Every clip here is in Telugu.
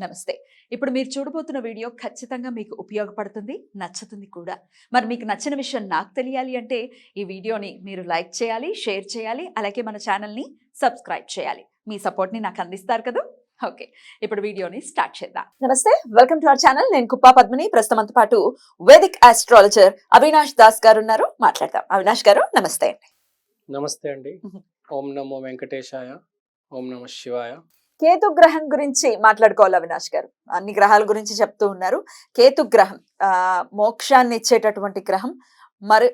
నమస్తే. ఇప్పుడు మీరు చూడబోతున్న వీడియో ఖచ్చితంగా మీకు ఉపయోగపడుతుంది, నచ్చుతుంది కూడా. మరి మీకు నచ్చిన విషయం నాకు తెలియాలి అంటే ఈ వీడియోని మీరు లైక్ చేయాలి, షేర్ చేయాలి, అలాగే మన ఛానల్‌ని సబ్స్క్రైబ్ చేయాలి. మీ సపోర్ట్‌ని నాకు అందిస్తారు కదూ! ఓకే. ఇప్పుడు వీడియోని స్టార్ట్ చేద్దాం. నమస్తే. Welcome to our channel. నేను కుప్పా పద్మిని. ప్రస్తుతంతో పాటు వేదిక్ ఆస్ట్రాలజర్ అవినాష్ దాస్ గారు ఉన్నారు. మాట్లాడదాం. అవినాష్ గారు నమస్తే అండి. నమస్తే అండి. ఓం నమో వెంకటేశాయ. ఓం నమ శివాయ. కేతు గ్రహం గురించి మాట్లాడుకోవాలి అవినాష్ గారు. అన్ని గ్రహాల గురించి చెప్తూ ఉన్నారు. కేతు గ్రహం మోక్షాన్ని ఇచ్చేటటువంటి గ్రహం. మరి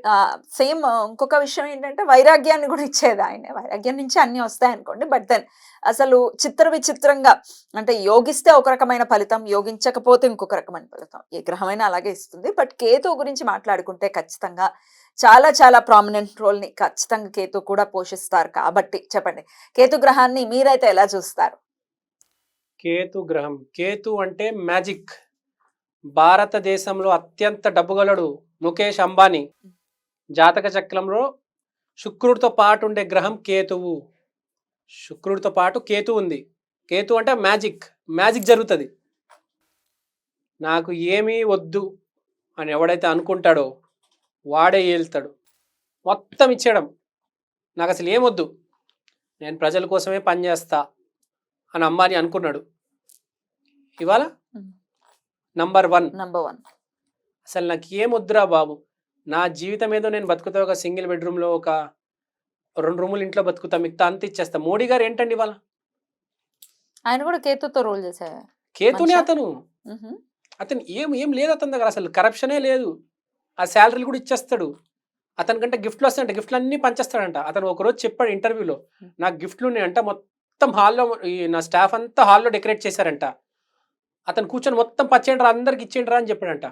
సేమ్ ఇంకొక విషయం ఏంటంటే వైరాగ్యాన్ని కూడా ఇచ్చేది ఆయనే. వైరాగ్యం నుంచి అన్ని వస్తాయి అనుకోండి. బట్ దెన్ అసలు విచిత్రంగా అంటే యోగిస్తే ఒక రకమైన ఫలితం, యోగించకపోతే ఇంకొక రకమైన ఫలితం. ఏ గ్రహమైనా అలాగే ఇస్తుంది. బట్ కేతు గురించి మాట్లాడుకుంటే ఖచ్చితంగా చాలా ప్రామినెంట్ రోల్ ని ఖచ్చితంగా కేతు కూడా పోషిస్తారు. కాబట్టి చెప్పండి, కేతు గ్రహాన్ని మీరైతే ఎలా చూస్తారు? కేతు గ్రహం. కేతు అంటే మ్యాజిక్. భారతదేశంలో అత్యంత డబ్బుగలడు ముఖేష్ అంబానీ. జాతక చక్రంలో శుక్రుడితో పాటు ఉండే గ్రహం కేతువు. శుక్రుడితో పాటు కేతు ఉంది. కేతు అంటే మ్యాజిక్ జరుగుతుంది. నాకు ఏమీ వద్దు అని ఎవడైతే అనుకుంటాడో వాడే ఏళ్తాడు. మొత్తం ఇచ్చేయడం. నాకు అసలు ఏమొద్దు, నేను ప్రజల కోసమే పనిచేస్తా అని అంబానీ అనుకున్నాడు. ఇవాళ నంబర్ వన్. అసలు నాకు ఏమొద్దురా బాబు, నా జీవితం ఏదో నేను బతుకుతా, ఒక సింగిల్ బెడ్రూమ్లో ఒక 2 రూములు ఇంట్లో బతుకుతా, మిగతా అంత ఇచ్చేస్తా. మోడీ గారు ఏంటండి ఇవాళ? ఆయన కూడా కేతుతో రోల్ చేశారు. కేతునే అతను ఏం లేదు అతని దగ్గర, అసలు కరప్షనే లేదు. ఆ శాలరీలు కూడా ఇచ్చేస్తాడు. అతనికంటే గిఫ్ట్లు వస్తాయంట, గిఫ్ట్లు అన్నీ పంచేస్తాడంట. అతను ఒకరోజు చెప్పాడు ఇంటర్వ్యూలో, నాకు గిఫ్ట్లు ఉన్నాయంట, మొత్తం హాల్లో నా స్టాఫ్ అంతా హాల్లో డెకరేట్ చేశారంట, అతను కూర్చొని మొత్తం పచ్చేయండిరా, అందరికి ఇచ్చేయండిరా అని చెప్పాడంట.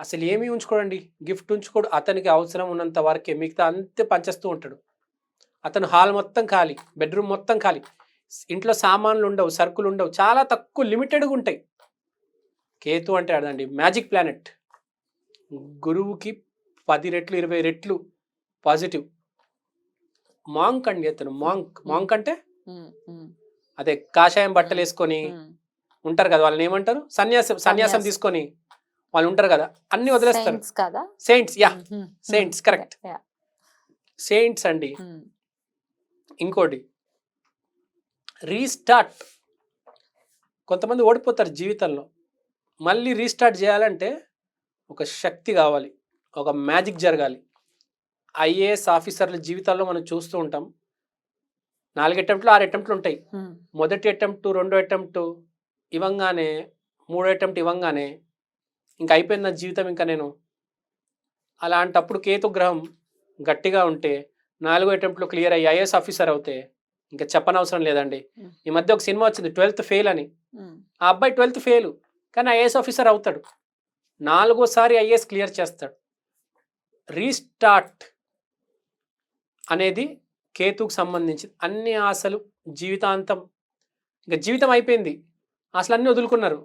అసలు ఏమీ ఉంచుకోడండి, గిఫ్ట్ ఉంచుకోడు. అతనికి అవసరం ఉన్నంత వరకే, మిగతా అంతే పంచేస్తూ ఉంటాడు. అతను హాల్ మొత్తం ఖాళీ, బెడ్రూమ్ మొత్తం ఖాళీ, ఇంట్లో సామాన్లు ఉండవు, సరుకులు ఉండవు, చాలా తక్కువ లిమిటెడ్గా ఉంటాయి. కేతు అంటే అదండి మ్యాజిక్ ప్లానెట్. గురువుకి 10 రెట్లు 20 రెట్లు పాజిటివ్. మాంక్ అండి అతను. మాంక్ అంటే అదే కాషాయం బట్టలు వేసుకొని ఉంటారు కదా, వాళ్ళని ఏమంటారు? సన్యాసం తీసుకొని వాళ్ళు ఉంటారు కదా, అన్ని వదిలేస్తారు. సెయింట్స్. Saints correct. సెయింట్స్ అండి. ఇంకోటి రీస్టార్ట్. కొంతమంది ఓడిపోతారు జీవితంలో, మళ్ళీ రీస్టార్ట్ చేయాలంటే ఒక శక్తి కావాలి, ఒక మ్యాజిక్ జరగాలి. ఐఏఎస్ ఆఫీసర్ల జీవితాల్లో మనం చూస్తూ ఉంటాం, 4 అటెంప్ట్లు 6 అటెంప్ట్లు ఉంటాయి. మొదటి అటెంప్ట్, 2వ అటెంప్ట్ ఇవ్వంగానే, 3వ అటెంప్ట్ ఇవ్వంగానే ఇంకా అయిపోయింది నా జీవితం, ఇంకా నేను. అలాంటప్పుడు కేతు గ్రహం గట్టిగా ఉంటే 4వ అటెంప్ట్లో క్లియర్ అయ్యి ఐఏఎస్ ఆఫీసర్ అవుతే ఇంకా చెప్పనవసరం లేదండి. ఈ మధ్య ఒక సినిమా వచ్చింది 12th ఫెయిల్ అని. ఆ అబ్బాయి 12th ఫెయిల్ కానీ ఐఏఎస్ ఆఫీసర్ అవుతాడు, 4వసారి ఐఏఎస్ క్లియర్ చేస్తాడు. రీస్టార్ట్ అనేది కేతుకు సంబంధించి. అన్ని ఆశలు జీవితాంతం, ఇంకా జీవితం అయిపోయింది, అసలు అన్నీ వదులుకున్నారు,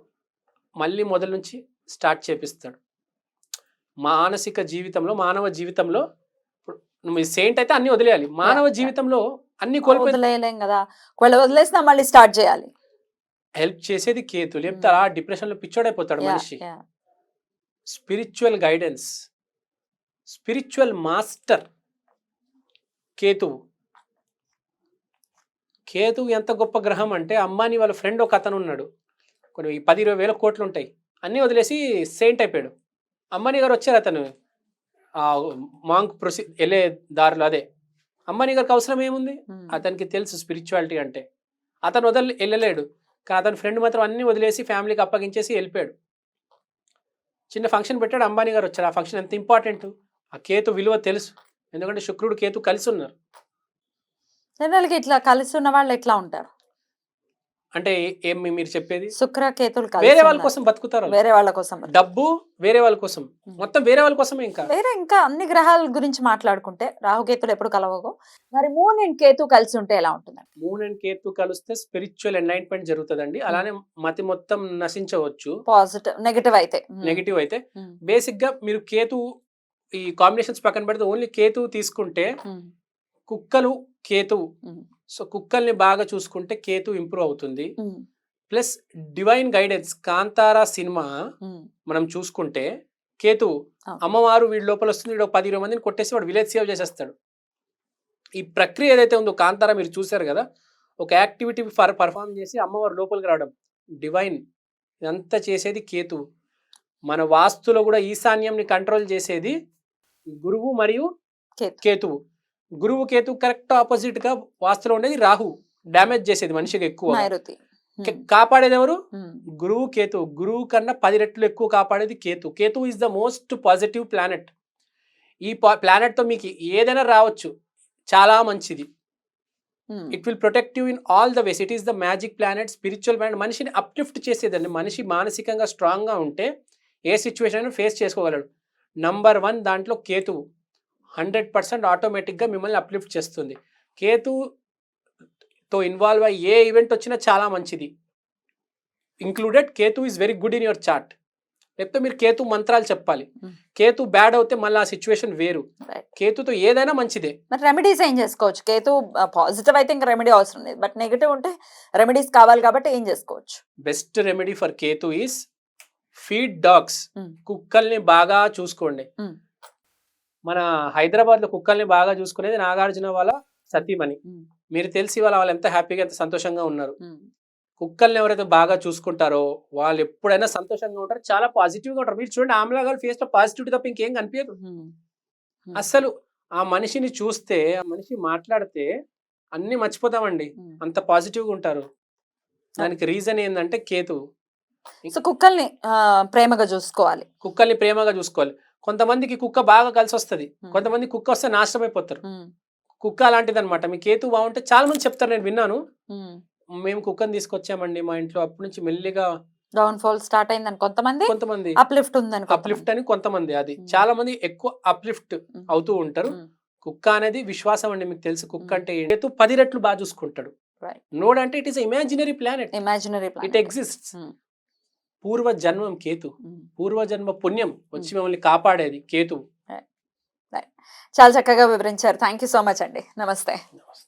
మళ్ళీ మొదలు నుంచి స్టార్ట్ చేపిస్తాడు. మానసిక జీవితంలో, మానవ జీవితంలో నువ్వు సెయింట్ అయితే అన్ని వదిలేయాలి. మానవ జీవితంలో అన్ని కోల్పోలేం కదా, వదిలేసినా మళ్ళీ స్టార్ట్ చేయాలి. హెల్ప్ చేసేది కేతు, లేకపోతే అలా డిప్రెషన్లో పిచ్చోడైపోతాడు మనిషి. స్పిరిచువల్ గైడెన్స్, స్పిరిచువల్ మాస్టర్ కేతువు. కేతువు ఎంత గొప్ప గ్రహం అంటే, అంబానీ వాళ్ళ ఫ్రెండ్ ఒక అతను ఉన్నాడు, కొన్ని 10-20 వేల కోట్లు ఉంటాయి, అన్నీ వదిలేసి సెయింట్ అయిపోయాడు. అంబానీ గారు వచ్చారు, అతను మాంక్ వెళ్ళే దారిలో. అదే అంబానీ గారికి అవసరం ఏముంది, అతనికి తెలుసు స్పిరిచువాలిటీ అంటే. అతను వెళ్ళలేడు, కానీ అతని ఫ్రెండ్ మాత్రం అన్నీ వదిలేసి ఫ్యామిలీకి అప్పగించేసి వెళ్ళిపోయాడు. చిన్న ఫంక్షన్ పెట్టాడు, అంబానీ గారు వచ్చారు. ఆ ఫంక్షన్ ఎంత ఇంపార్టెంట్, ఆ కేతు విలువ తెలుసు, ఎందుకంటే శుక్రుడు కేతు కలిసి ఉన్నారు. జనరల్గా ఇట్లా కలిసి ఉన్న వాళ్ళు ఎట్లా ఉంటారు అంటే ఏమి మీరు చెప్పేది? శుక్ర కేతులు వేరే వాళ్ళ కోసం బతుకుతారు, వేరే వాళ్ళ కోసం, డబ్బు వేరే వాళ్ళ కోసం, మొత్తం వేరే వాళ్ళ కోసమే. ఇంకా అన్ని గ్రహాల గురించి మాట్లాడుకుంటే రాహుకేతులు ఎప్పుడు కలవగో, మరి మూన్ అండ్ కేతు కలిసి ఉంటే ఎలా ఉంటుంది? మూన్ అండ్ కేతు కలిస్తే స్పిరిచువల్ ఎన్లైట్మెంట్ జరుగుతుందండి. అలానే మతి మొత్తం నశించవచ్చు, పాజిటివ్ నెగటివ్ అయితే. బేసిక్ గా మీరు కేతు ఈ కాంబినేషన్స్ పక్కన పెడితే ఓన్లీ కేతు తీసుకుంటే, కుక్కలు కేతువు, సో కుక్కల్ని బాగా చూసుకుంటే కేతు ఇంప్రూవ్ అవుతుంది. Plus divine guidance. Kantara cinema మనం చూసుకుంటే కేతువు అమ్మవారు వీడి లోపల వస్తుంది, వీడు 10-20 మందిని కొట్టేసి వాడు విలేజ్ సేవ్ చేసేస్తాడు. ఈ ప్రక్రియ ఏదైతే ఉందో కాంతారా మీరు చూశారు కదా, ఒక యాక్టివిటీ పర్ఫామ్ చేసి అమ్మవారు లోపలికి రావడం డివైన్, ఇదంతా చేసేది కేతువు. మన వాస్తులో కూడా ఈశాన్యంని కంట్రోల్ చేసేది గురువు మరియు కేతువు. గురువు కేతువు కరెక్ట్ ఆపోజిట్ గా వాస్తులో ఉండేది రాహు, డ్యామేజ్ చేసేది మనిషికి ఎక్కువ. కాపాడేది ఎవరు? గురువు కేతువు. గురువు కన్నా 10 రెట్లు ఎక్కువ కాపాడేది Ketu. Ketu is the most positive planet. ఈ ప్లానెట్ తో మీకు ఏదైనా రావచ్చు, చాలా మంచిది. It will protect you in all the ways. It is the magic planet, spiritual planet. మనిషిని అప్లిఫ్ట్ చేసేదండి. మనిషి మానసికంగా స్ట్రాంగ్ గా ఉంటే ఏ సిచ్యువేషన్ అయినా ఫేస్ చేసుకోగలడు. నంబర్ 1 దాంట్లో కేతువు 100% ఆటోమేటిక్గా మిమ్మల్ని అప్లిఫ్ట్ చేస్తుంది. కేతుతో ఇన్వాల్వ్ అయ్యి ఏ ఈవెంట్ వచ్చినా చాలా మంచిది. Included Ketu is very good in your chart. లేకపోతే మీరు కేతు మంత్రాలు చెప్పాలి. కేతు బ్యాడ్ అవుతే మళ్ళీ ఆ సిచ్యువేషన్ వేరు. కేతుతో ఏదైనా మంచిదే. మరి రెమెడీస్ ఏం చేసుకోవచ్చు? కేతు పాజిటివ్ అయితే ఇంకా రెమెడీ అవసరం లేదు, బట్ నెగిటివ్ ఉంటే రెమెడీస్ కావాలి కాబట్టి ఏం చేసుకోవచ్చు? Best remedy for Ketu is feed dogs. కుక్కల్ని బాగా చూసుకోండి. మన హైదరాబాద్ లో కుక్కల్ని బాగా చూసుకునేది నాగార్జున వాళ్ళ సతీమణి. మీరు తెలిసి వాళ్ళు ఎంత హ్యాపీగా ఎంత సంతోషంగా ఉన్నారు. కుక్కల్ని ఎవరైతే బాగా చూసుకుంటారో వాళ్ళు ఎప్పుడైనా సంతోషంగా ఉంటారు, చాలా పాజిటివ్గా ఉంటారు. మీరు చూడండి, ఆమెలా గారు ఫేస్ లో పాజిటివిటీ తప్ప ఇంకేం కనిపించదు అసలు. ఆ మనిషిని చూస్తే, ఆ మనిషి మాట్లాడితే అన్ని మర్చిపోతామండి, అంత పాజిటివ్గా ఉంటారు. దానికి రీజన్ ఏంటంటే కేతు. సో కుక్కల్ని ప్రేమగా చూసుకోవాలి. కుక్కల్ని ప్రేమగా చూసుకోవాలి. కొంతమందికి కుక్క బాగా కలిసి వస్తుంది, కొంతమంది కుక్క వస్తే నాశనం అయిపోతారు. కుక్క అలాంటిది అనమాట. మీ కేతు బాగుంటే చాలా మంది చెప్తారు, నేను విన్నాను, మేము కుక్కని తీసుకొచ్చామండి మా ఇంట్లో, అప్పటి నుంచి మెల్లిగా డౌన్ ఫాల్ స్టార్ట్ అయిందని కొంతమంది అప్లిఫ్ట్ ఉందని అప్లిఫ్ట్ అని కొంతమంది. అది చాలా మంది ఎక్కువ అప్లిఫ్ట్ అవుతూ ఉంటారు. కుక్క అనేది విశ్వాసం అండి. మీకు తెలుసు కుక్క అంటే కేతు 10 రెట్లు బాగా చూసుకుంటాడు. నోడ్ అంటే it is imaginary planet, it exists. పూర్వ జన్మం కేతు, పూర్వజన్మ పుణ్యం వచ్చి మిమ్మల్ని కాపాడేది కేతు. చాలా చక్కగా వివరించారు. థ్యాంక్ యూ సో మచ్ అండి. నమస్తే.